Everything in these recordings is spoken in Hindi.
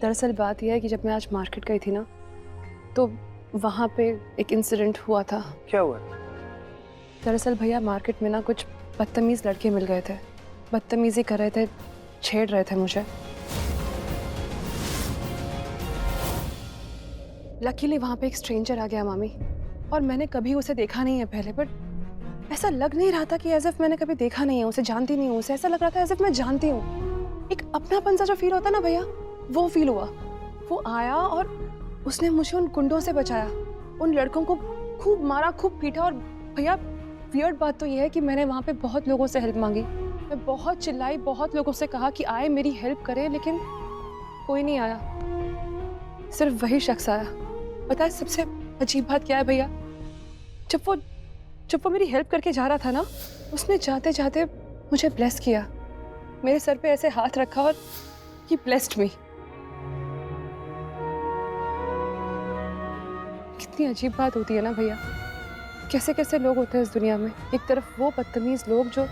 दरअसल बात यह है कि जब मैं आज मार्केट गई थी ना, तो वहाँ पे एक इंसिडेंट हुआ था। क्या हुआ? दरअसल भैया मार्केट में ना कुछ बदतमीज लड़के मिल गए थे, बदतमीजी कर रहे थे, छेड़ रहे थे मुझे। लकीली वहाँ पे एक स्ट्रेंजर आ गया मामी, और मैंने कभी उसे देखा नहीं है पहले, बट ऐसा लग नहीं रहा था कि एज इफ मैंने कभी देखा नहीं है उसे, जानती नहीं हूँ उसे। ऐसा लग रहा था एज इफ मैं जानती हूँ। एक अपनापन सा जो फील होता है ना भैया, वो फील हुआ। वो आया और उसने मुझे उन गुंडों से बचाया, उन लड़कों को खूब मारा, खूब पीटा। और भैया वियर्ड बात तो ये है कि मैंने वहाँ पे बहुत लोगों से हेल्प मांगी, मैं बहुत चिल्लाई, बहुत लोगों से कहा कि आए मेरी हेल्प करे, लेकिन कोई नहीं आया। सिर्फ वही शख्स आया। पता है सबसे अजीब बात क्या है भैया? जब वो मेरी हेल्प करके जा रहा था ना, उसने जाते जाते मुझे ब्लेस किया, मेरे सर पे ऐसे हाथ रखा और ही ब्लेस्ड मी। कितनी अजीब बात होती है ना भैया, कैसे कैसे लोग होते हैं इस दुनिया में। एक तरफ वो बदतमीज लोग जो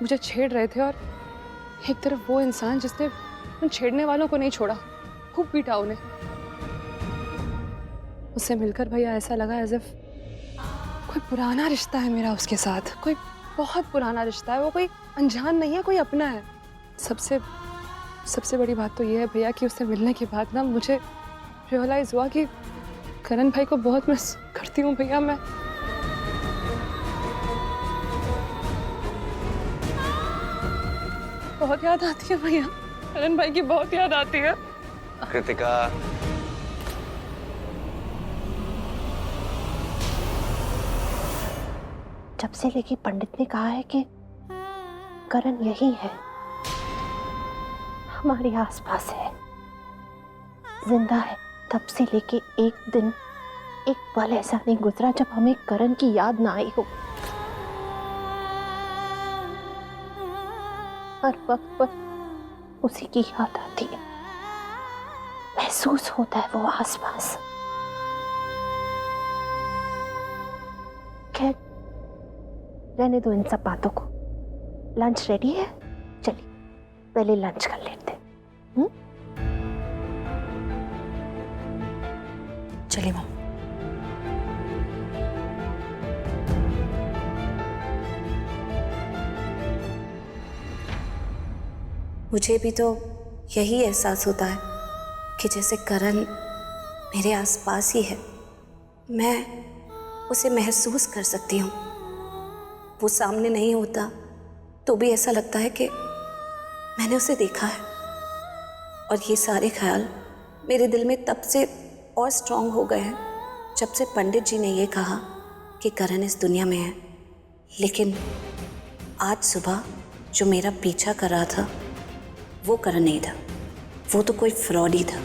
मुझे छेड़ रहे थे, और एक तरफ वो इंसान जिसने उन छेड़ने वालों को नहीं छोड़ा, खूब पीटा उन्हें। उससे मिलकर भैया ऐसा लगा एज इफ कोई पुराना रिश्ता है मेरा उसके साथ, कोई बहुत पुराना रिश्ता है। वो कोई अनजान नहीं है, कोई अपना है। सबसे बड़ी बात तो ये है भैया कि उससे मिलने के बाद ना मुझे रियलाइज हुआ कि करण भाई को बहुत मिस करती हूँ भैया मैं। बहुत याद आती है भैया, करण भाई की बहुत याद आती है। कृतिका, जब से लेके पंडित ने कहा है कि करण यही है, हमारे आसपास है, जिंदा है, तब से लेके एक दिन, एक पल ऐसा नहीं गुजरा जब हमें करण की याद ना आई हो। हर वक्त पर उसी की याद आती है, महसूस होता है वो आसपास। खैर रहने दो इन सब बातों को। लंच रेडी है, चलिए पहले लंच कर लेते हैं। चलिए मम। मुझे भी तो यही एहसास होता है कि जैसे करण मेरे आसपास ही है, मैं उसे महसूस कर सकती हूँ। वो सामने नहीं होता तो भी ऐसा लगता है कि मैंने उसे देखा है। और ये सारे ख्याल मेरे दिल में तब से और स्ट्रांग हो गए हैं जब से पंडित जी ने ये कहा कि करण इस दुनिया में है। लेकिन आज सुबह जो मेरा पीछा कर रहा था वो करण नहीं था, वो तो कोई फ्रॉड ही था।